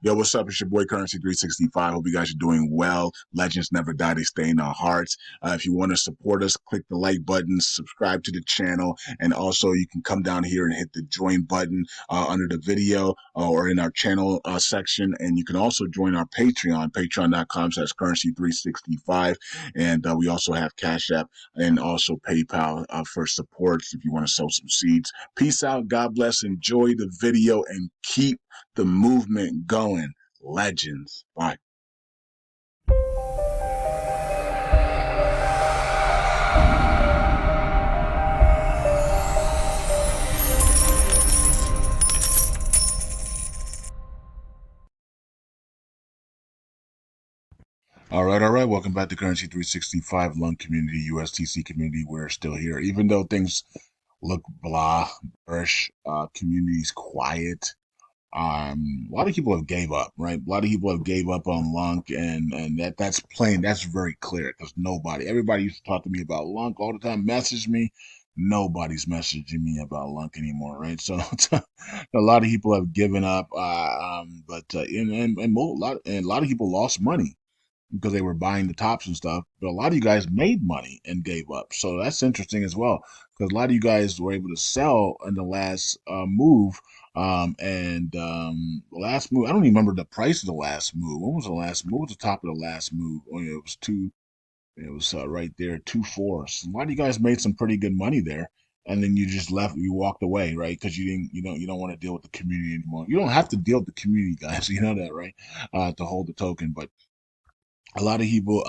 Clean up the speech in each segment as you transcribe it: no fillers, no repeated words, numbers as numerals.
Yo, what's up? It's your boy Currency 365. Hope you guys are doing well. Legends never die, they stay in our hearts. If you want to support us, click the like button, subscribe to the channel, and also you can come down here and hit the join button under the video or in our channel section. And you can also join our Patreon, patreon.com/currency365. And we also have Cash App and also PayPal for supports if you want to sow some seeds. Peace out. God bless. Enjoy the video and keep the movement going. Legends. Bye. All right, all right. Welcome back to Currency 365 Lung Community, USTC community. We're still here, even though things look blah, bearish. Community's quiet. A lot of people have gave up, right? A lot of people have gave up on Lunk, and that's plain. That's very clear because everybody used to talk to me about Lunk all the time, message me. Nobody's messaging me about Lunk anymore, right? So a lot of people have given up, but a lot of people lost money because they were buying the tops and stuff. But a lot of you guys made money and gave up. So that's interesting as well because a lot of you guys were able to sell in the last move. Last move, I don't even remember the price of the last move. What was the last move? What was the top of the last move? Oh, yeah, it was two. It was right there, 2-4. So a lot of you guys made some pretty good money there. And then you just left, you walked away, right? Because you don't want to deal with the community anymore. You don't have to deal with the community, guys. You know that, right? To hold the token, but a lot of people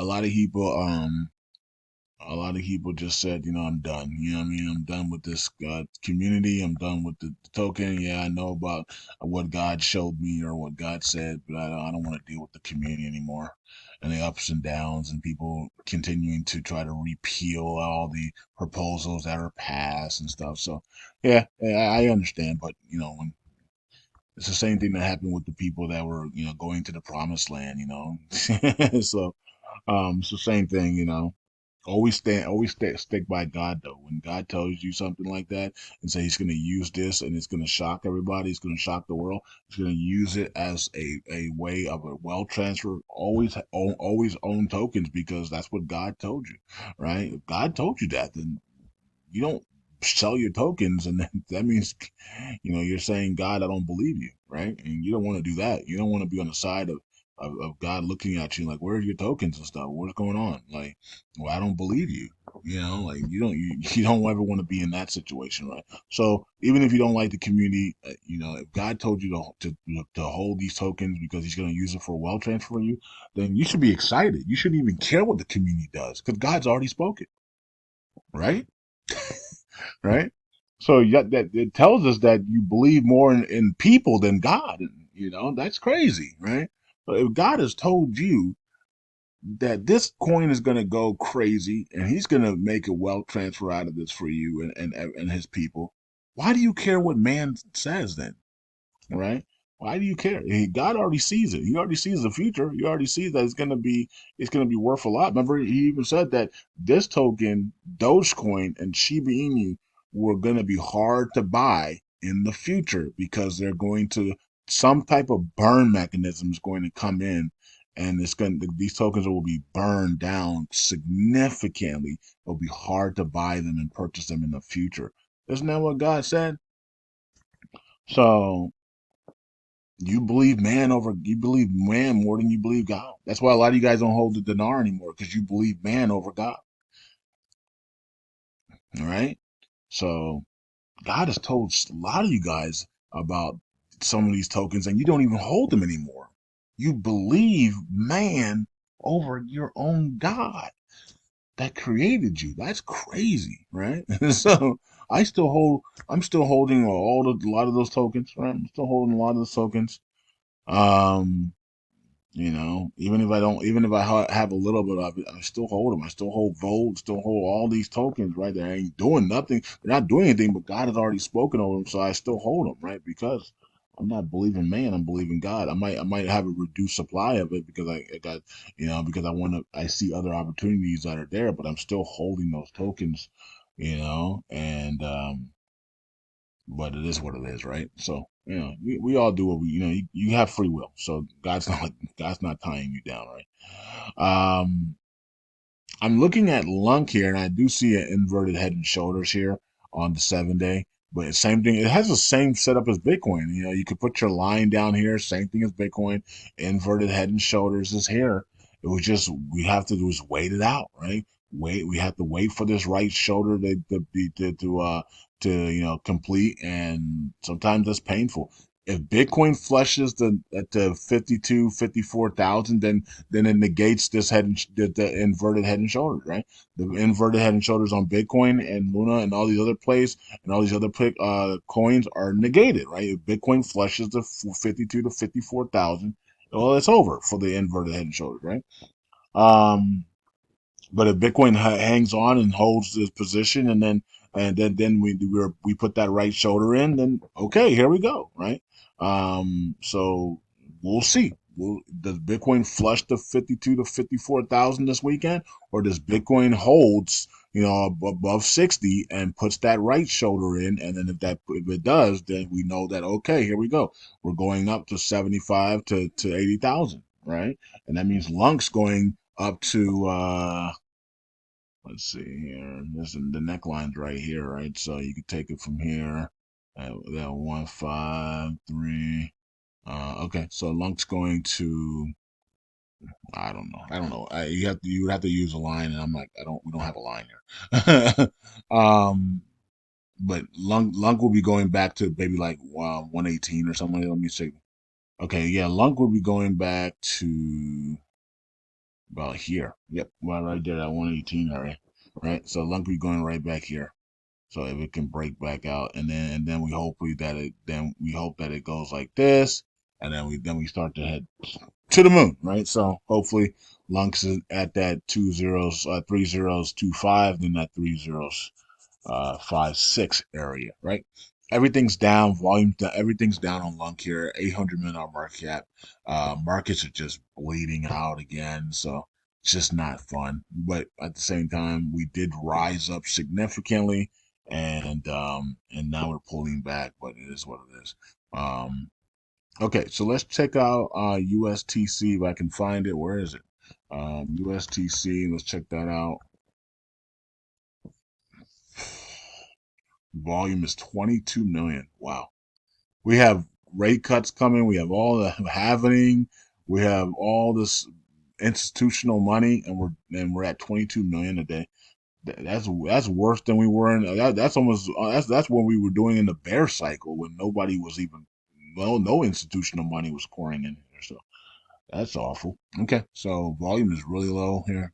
just said, I'm done. You know what I mean? I'm done with this community. I'm done with the token. Yeah, I know about what God showed me or what God said, but I don't want to deal with the community anymore and the ups and downs and people continuing to try to repeal all the proposals that are passed and stuff. So, yeah, I understand, but when it's the same thing that happened with the people that were, going to the promised land. So, it's the same thing, stick by God though. When God tells you something like that and say he's going to use this and it's going to shock everybody, it's going to shock the world, he's going to use it as a way of a wealth transfer. Always own tokens because that's what God told you, right? If God told you that, then you don't sell your tokens, and that means you're saying, God, I don't believe you, right? And you don't want to do that. You don't want to be on the side of God looking at you like, where are your tokens and stuff? What's going on? Like, well, I don't believe you. Like you don't ever want to be in that situation, right? So even if you don't like the community, if God told you to hold these tokens because He's going to use it for wealth transfer for you, then you should be excited. You shouldn't even care what the community does because God's already spoken, right? Right? So that it tells us that you believe more in people than God. And, that's crazy, right? But if God has told you that this coin is going to go crazy and he's going to make a wealth transfer out of this for you and his people, why do you care what man says then? Right? Why do you care? God already sees it. He already sees the future. He already sees that it's gonna be worth a lot. Remember, he even said that this token, Dogecoin and Shiba Inu, were gonna be hard to buy in the future because they're going to some type of burn mechanism is going to come in, and these tokens will be burned down significantly. It'll be hard to buy them and purchase them in the future. Isn't that what God said? So you believe man more than you believe God. That's why a lot of you guys don't hold the dinar anymore because you believe man over God. All right. So God has told a lot of you guys about some of these tokens and you don't even hold them anymore. You believe man over your own God that created you. That's crazy, right? So I'm still holding a lot of those tokens, right? I'm still holding a lot of those tokens. Um, even if I have a little bit of it, I still hold them. I still hold Vogue, still hold all these tokens, right? They ain't doing nothing. They're not doing anything, but God has already spoken over them, so I still hold them, right? Because I'm not believing man, I'm believing God. I might have a reduced supply of it because I got, because I see other opportunities that are there, but I'm still holding those tokens, and but it is what it is, right? So we all do what we, you have free will. So God's not tying you down, right? I'm looking at Lunk here, and I do see an inverted head and shoulders here on the 7 day. But same thing, it has the same setup as Bitcoin. You could put your line down here, same thing as Bitcoin. Inverted head and shoulders is here. It was just we have to do is wait it out, right? We have to wait for this right shoulder to complete, and sometimes that's painful. If Bitcoin flushes the 52, 54,000, then it negates this the inverted head and shoulders, right? The inverted head and shoulders on Bitcoin and Luna and all these other plays and all these other coins are negated, right? If Bitcoin flushes the 52 to 54,000, well, it's over for the inverted head and shoulders, right? Um, but if Bitcoin hangs on and holds this position, and then we put that right shoulder in, then okay, here we go, right? So we'll see. Does Bitcoin flush the 52 to 54,000 this weekend, or does Bitcoin holds above 60 and puts that right shoulder in, and then if it does, then we know that okay, here we go. We're going up to 75 to 80,000, right? And that means Lunk's going up to let's see here. The neckline's right here, right? So you can take it from here. That 153. Okay, so Lunk's going to. I don't know. I don't know. You would have to use a line, and I'm like, I don't. We don't have a line here. But Lunk will be going back to maybe like 118 or something. Let me see. Okay, yeah, Lunk will be going back to about here. Yep, right there at 118 area. Right. So Lunk will be going right back here. So if it can break back out, and then we hope that it goes like this, and then we start to head to the moon, right? So hopefully Lunks is at that 2 zeros, 3 zeros, 2 5, then that 3 zeros, 5 6 area, right? Everything's down, volume, everything's down on Lunk here. 800 million market cap. Markets are just bleeding out again, so it's just not fun. But at the same time, we did rise up significantly, and now we're pulling back. But it is what it is. Okay, so let's check out USTC if I can find it. Where is it? USTC. Let's check that out. Volume is 22 million. Wow. We have rate cuts coming. We have all the happening. We have all this institutional money, and we're at 22 million a day. That's worse than we were in. That's almost that's what we were doing in the bear cycle when nobody was even no institutional money was pouring in here. So that's awful. Okay, so volume is really low here,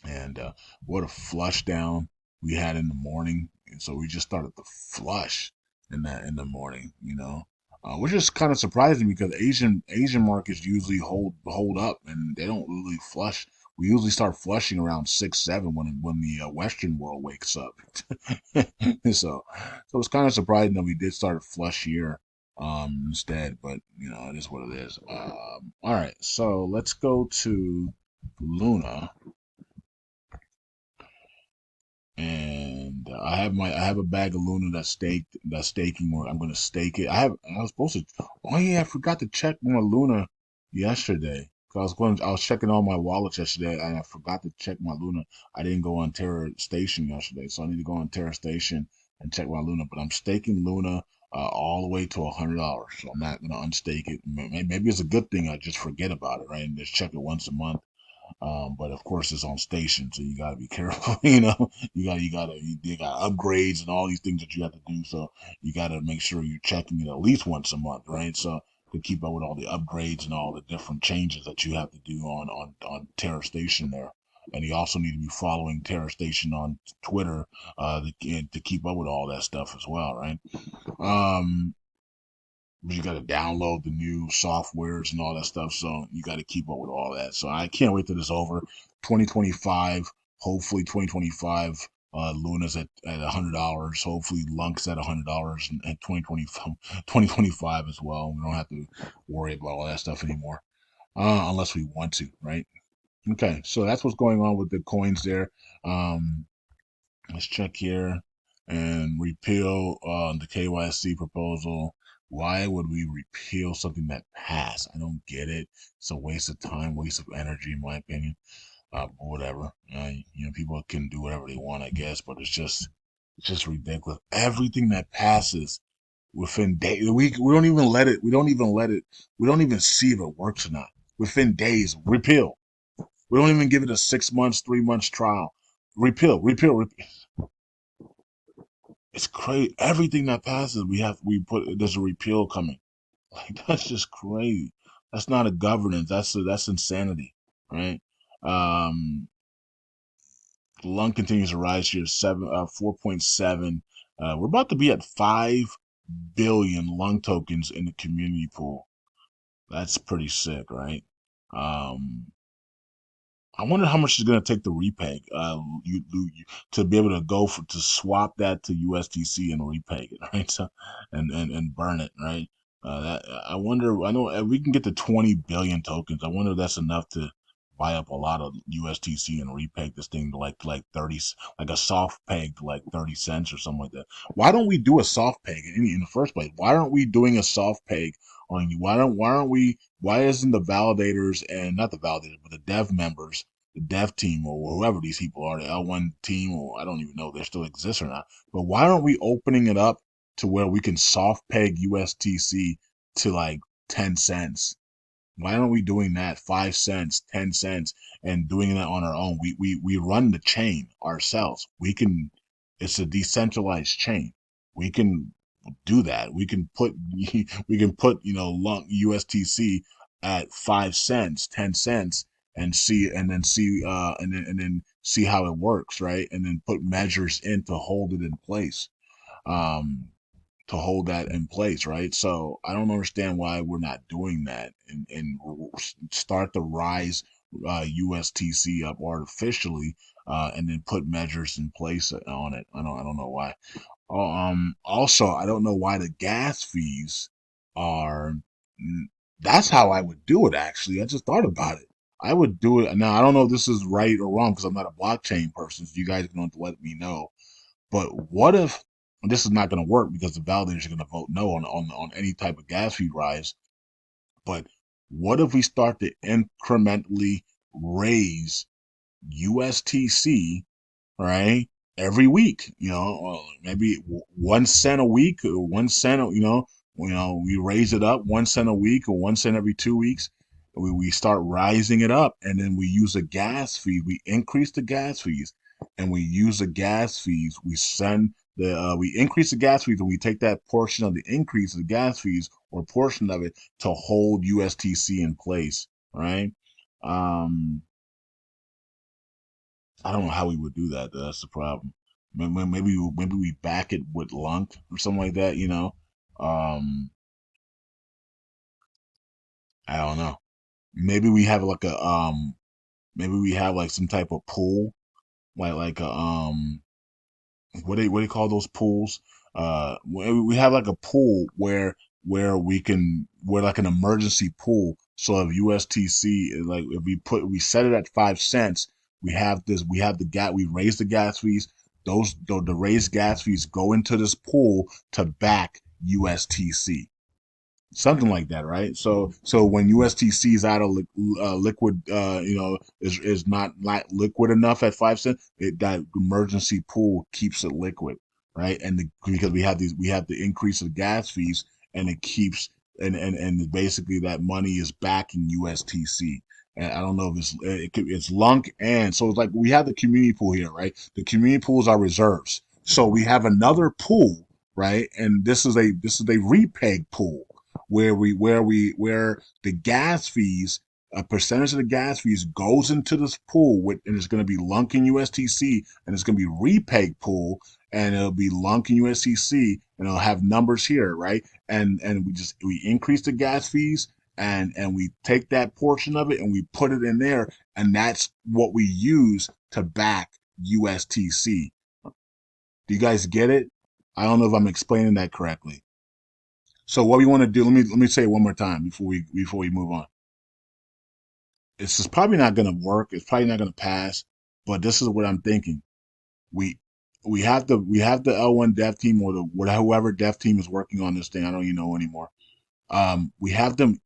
and what a flush down we had in the morning, and so we just started to flush in the morning, which is kind of surprising because Asian markets usually hold up and they don't really flush. We usually start flushing around 6 7 when the Western world wakes up. So it's kind of surprising that we did start a flush here instead, but it is what it is. All right, so let's go to Luna, and I have a bag of Luna that's staking, or I'm gonna stake it. I was supposed to. Oh yeah, I forgot to check my Luna yesterday. 'Cause I was checking all my wallets yesterday, and I forgot to check my Luna. I didn't go on Terra Station yesterday, so I need to go on Terra Station and check my Luna. But I'm staking Luna all the way to $100, so I'm not gonna unstake it. Maybe it's a good thing I just forget about it, right? And just check it once a month. But of course, it's on station, so you gotta be careful. You got upgrades and all these things that you have to do. So you gotta make sure you're checking it at least once a month, right? So to keep up with all the upgrades and all the different changes that you have to do on Terra Station there. And you also need to be following Terra Station on Twitter to keep up with all that stuff as well, right? Um, you got to download the new softwares and all that stuff. So you got to keep up with all that. So I can't wait till it's over. 2025, hopefully 2025. Luna's at $100. Hopefully Lunk's at $100 in 2025 as well. We don't have to worry about all that stuff anymore, unless we want to, right? Okay, so that's what's going on with the coins there. Um, let's check here and repeal the KYC proposal. Why would we repeal something that passed? I don't get it. It's a waste of time, waste of energy, in my opinion. Whatever. People can do whatever they want, I guess, but it's just ridiculous. Everything that passes within days, we don't even let it. We don't even let it. We don't even see if it works or not. Within days, repeal. We don't even give it a 6 months, 3 months trial. Repeal. It's crazy. Everything that passes, we put there's a repeal coming. Like that's just crazy. That's not a governance. That's insanity, right? Um, lung continues to rise here. 4.7. We're about to be at 5 billion lung tokens in the community pool. That's pretty sick, right? Um, I wonder how much it's going to take to repeg to be able to to swap that to USTC and repeg it, right? So, and burn it, right? That I wonder. I know we can get to 20 billion tokens. I wonder if that's enough to buy up a lot of USTC and repeg this thing to like 30, like a soft peg to like 30 cents or something like that. Why don't we do a soft peg in the first place? Why aren't we doing a soft peg on you? Why aren't we? Why isn't the validators and not the validators but the dev members, the dev team or whoever these people are, the L1 team, or I don't even know if they still exist or not. But why aren't we opening it up to where we can soft peg USTC to like 10 cents? Why aren't we doing that 5 cents, 10 cents, and doing that on our own? We run the chain ourselves. It's a decentralized chain. We can do that. We can put lump USTC at 5 cents, 10 cents, and then see how it works, right? And then put measures in to hold it in place. Um, to hold that in place, right? So I don't understand why we're not doing that and start to rise USTC up artificially, and then put measures in place on it. I don't know why. Also, I don't know why the gas fees are. That's how I would do it. Actually, I just thought about it. I would do it now. I don't know if this is right or wrong because I'm not a blockchain person. So you guys are going to let me know. But what if this is not going to work because the validators are going to vote no on any type of gas fee rise? But what if we start to incrementally raise USTC, right? Every week, maybe 1 cent a week or 1 cent, we raise it up 1 cent a week or 1 cent every 2 weeks. We start rising it up and then we use a gas fee. We increase the gas fees and we use the gas fees. We increase the gas fees and we take that portion of the increase of the gas fees or portion of it to hold USTC in place, right? Um, I don't know how we would do that. Though. That's the problem. Maybe we back it with Lunk or something like that. Um, I don't know. Maybe we have like maybe we have like some type of pool, like a what do you call those pools? We have like a pool where we're like an emergency pool. So if USTC like if we set it at 5 cents, we have the gas we raise the gas fees. The raised gas fees go into this pool to back USTC, something like that, right? So when USTC is out of liquid, is not liquid enough at 5 cents, that emergency pool keeps it liquid, right? Because we have the increase of gas fees, and it keeps and basically that money is backing USTC. And I don't know if it's Lunk, and so it's like we have the community pool here, right? The community pools are reserves, so we have another pool, right? And this is a repeg pool where the gas fees, a percentage of the gas fees goes into this pool and it's going to be Lunk in USTC, and it's going to be repeg pool, and it'll be Lunk in USTC, and it'll have numbers here, right? And we increase the gas fees, and we take that portion of it and we put it in there, and that's what we use to back USTC. Do you guys get it? I don't know if I'm explaining that correctly. So what we want to do, let me say it one more time before we move on. It's just probably not going to work. It's probably not going to pass. But this is what I'm thinking. We we have the L1 dev team, or the whoever dev team is working on this thing. I don't even know anymore. We have them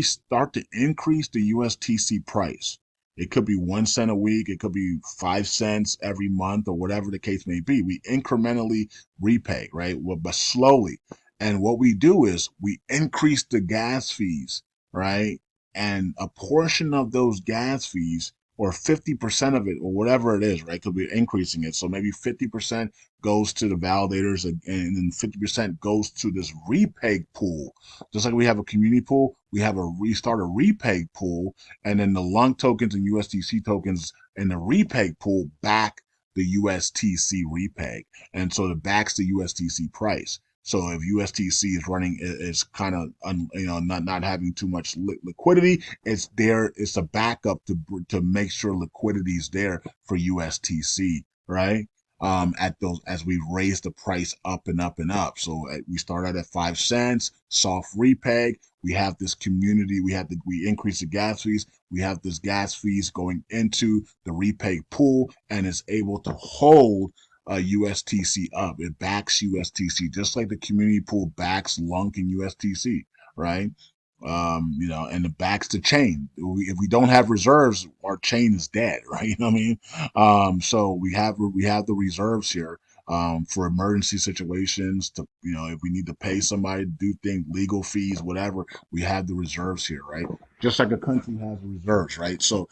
start to increase the USTC price. It could be 1 cent a week, it could be 5 cents every month, or whatever the case may be. We incrementally repay, right? Well, but slowly. And what we do is we increase the gas fees, right? And a portion of those gas fees, or 50% of it, or whatever it is, right? Could be increasing it. So maybe 50% goes to the validators, and then 50% goes to this repay pool. Just like we have a community pool, we start a repeg pool, and then the lung tokens and USDC tokens in the repeg pool back the USTC repeg, and so it backs the USTC price. So if USTC is running, is kind of not having too much liquidity, it's there. It's a backup to make sure liquidity is there for USTC, right? At those, as we raise the price up and up and up. So we start out at 5 cents, soft repeg. We have this community. We increase the gas fees. We have this gas fees going into the repeg pool, and it's able to hold USTC up. It backs USTC just like the community pool backs Lunk and USTC, right? And it backs the chain. If we don't have reserves, our chain is dead, right? You know what I mean? So we have the reserves here for emergency situations. To if we need to pay somebody to do things, legal fees, whatever, we have the reserves here, right? Just like a country has reserves, right? So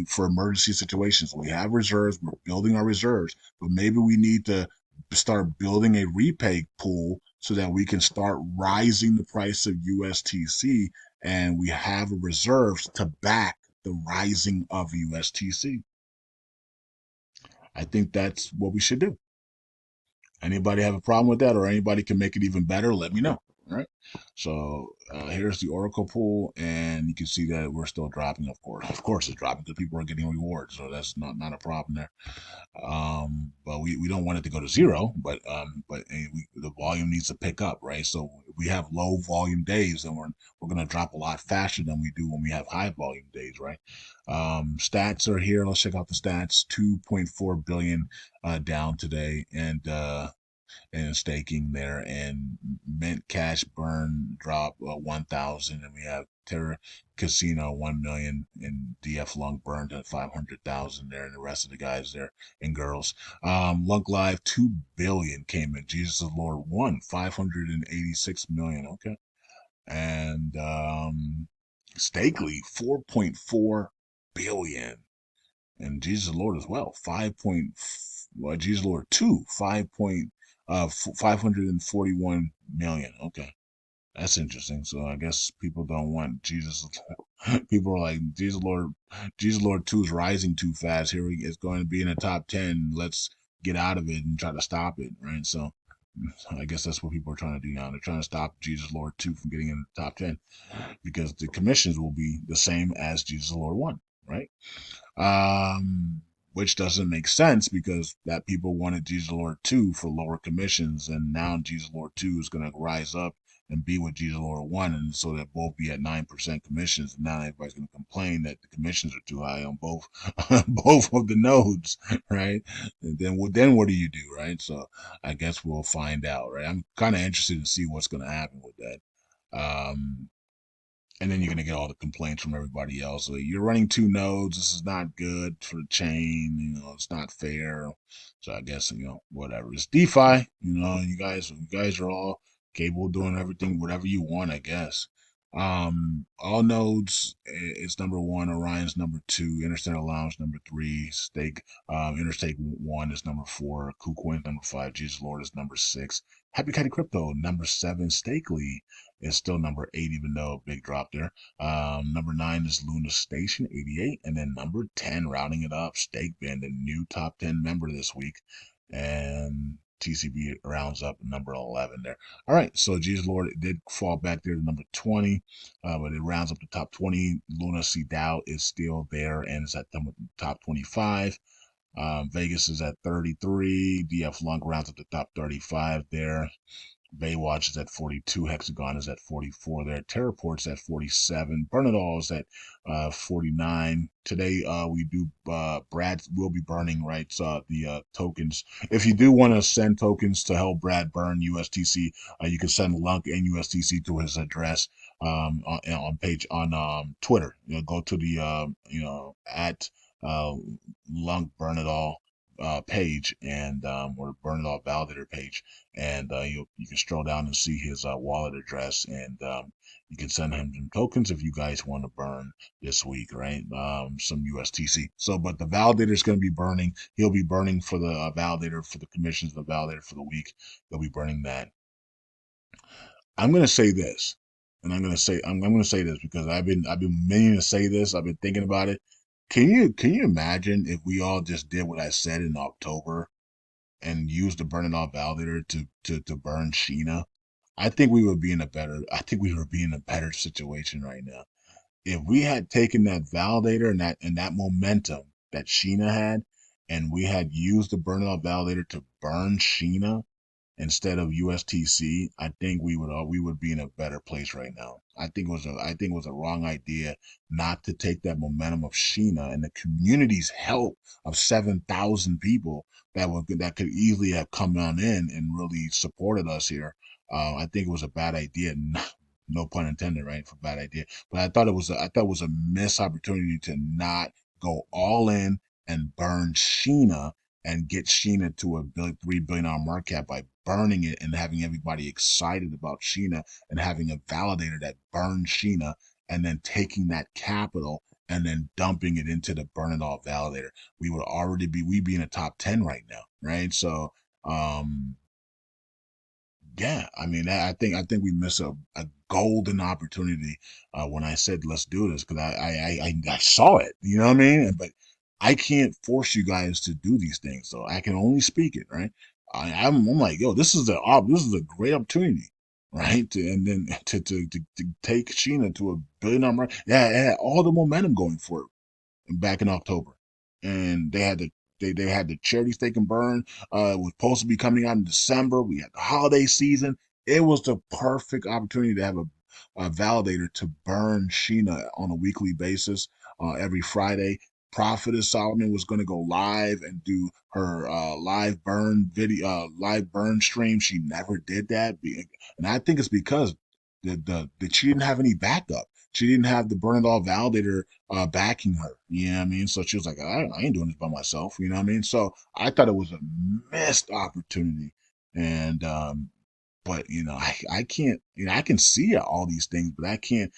for emergency situations, we have reserves. We're building our reserves, but maybe we need to start building a repay pool so that we can start rising the price of USTC, and we have reserves to back the rising of USTC. I think that's what we should do. Anybody have a problem with that, or anybody can make it even better, let me know. All right. So here's the Oracle pool, and you can see that we're still dropping, of course. Of course, it's dropping because people are getting rewards, so that's not a problem there. But we don't want it to go to zero, but the volume needs to pick up, right? So if we have low volume days, then we're going to drop a lot faster than we do when we have high volume days, right? Stats are here. Let's check out the stats. 2.4 billion down today, and staking there, and mint cash burn drop 1,000, and we have Terra Casino 1 million, and DF Lung burned at 500,000 there, and the rest of the guys there and girls. Lunk Live 2 billion came in. Jesus the Lord 586 million. Okay, and Stakely 4.4 billion, and Jesus Lord as well, Jesus Lord 2, 541 million. Okay, that's interesting. So I guess people don't want Jesus. People are like, Jesus Lord 2 is rising too fast. Here he is going to be in the top 10. Let's get out of it and try to stop it, right? So I guess that's what people are trying to do now. They're trying to stop Jesus Lord 2 from getting in the top 10, because the commissions will be the same as Jesus Lord 1, right? um, which doesn't make sense, because that people wanted Jesus Lord 2 for lower commissions, and now Jesus Lord 2 is going to rise up and be with Jesus Lord 1, and so they'll both be at 9% commissions. And now everybody's going to complain that the commissions are too high on both both of the nodes, right? And then what do you do, right? So I guess we'll find out, right? I'm kind of interested to see what's going to happen with that. Um, and then you're going to get all the complaints from everybody else. Like, you're running two nodes. This is not good for the chain. It's not fair. So I guess, whatever. It's DeFi. You guys are all capable of doing everything, whatever you want, I guess. All nodes, it's number one. Orion's number two. Interstellar Lounge number three. Interstate one is number four. KuCoin number five. Jesus Lord is number six. Happy Caddy Crypto number seven. Stakely is still number eight, even though big drop there. Number nine is Luna Station, 88. And then number 10, rounding it up, Stake Bin, the new top 10 member this week. And TCB rounds up number 11 there. All right, so Jesus Lord, it did fall back there to number 20, but it rounds up the top 20. Luna C Dow is still there and is at the top 25. Vegas is at 33. DF Lunk rounds up the top 35 there. Baywatch is at 42. Hexagon is at 44. There, Terraport's at 47. Bernadal is at 49. Today, we do. Brad will be burning the tokens. If you do want to send tokens to help Brad burn USTC, you can send Lunk and USTC to his address on page on Twitter. Go to the at uh, Lunk Burn It All page and or Burn It All Validator page, and you can scroll down and see his wallet address, and you can send him some tokens if you guys want to burn this week, right? Some USTC. So, but the validator is going to be burning. He'll be burning for the validator for the commissions, the validator for the week. He'll be burning that. I'm going to say this, and I'm going to say this because I've been meaning to say this. I've been thinking about it. Can you imagine if we all just did what I said in October and used the burn it off validator to burn Sheena? I think we would be in a better situation right now. If we had taken that validator and that momentum that Sheena had, and we had used the burn it off validator to burn Sheena, instead of USTC, I think we would be in a better place right now. I think it was a wrong idea not to take that momentum of Sheena and the community's help of 7,000 people that could easily have come on in and really supported us here. I think it was a bad idea. No pun intended, right? For bad idea. But I thought it was a missed opportunity to not go all in and burn Sheena and get Sheena to a $3 billion market cap by burning it and having everybody excited about Sheena and having a validator that burns Sheena and then taking that capital and then dumping it into the burn it all validator. We'd be in the top 10 right now, right? So um yeah, I mean, I think we miss a golden opportunity when I said let's do this because I saw it, you know what I mean? But I can't force you guys to do these things, so I can only speak it, right? I'm like, yo, this is a great opportunity, right? And then to take Sheena to $1 billion market, yeah, it had all the momentum going for it back in October, and they had the charity stake and burn. It was supposed to be coming out in December. We had the holiday season. It was the perfect opportunity to have a validator to burn Sheena on a weekly basis every Friday. Prophetess Solomon was going to go live and do her live burn stream. She never did that, and I think it's because she didn't have any backup. She didn't have the burn it all validator backing her. You know what I mean? So she was like, I ain't doing this by myself. You know what I mean? So I thought it was a missed opportunity. And but I can't, I can see all these things, but I can't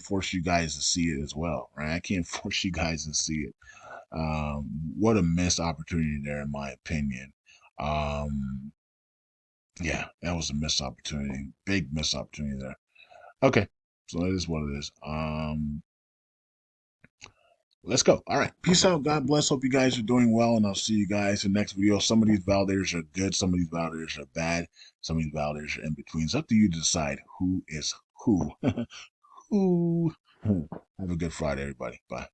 force you guys to see it as well, right? I can't force you guys to see it. What a missed opportunity there, in my opinion. Um, yeah, that was a missed opportunity, big missed opportunity there. Okay, so it is what it is. Let's go. All right. Peace out. God bless. Hope you guys are doing well, and I'll see you guys in the next video. Some of these validators are good. Some of these validators are bad. Some of these validators are in between. It's up to you to decide who is who. Who. Have a good Friday, everybody. Bye.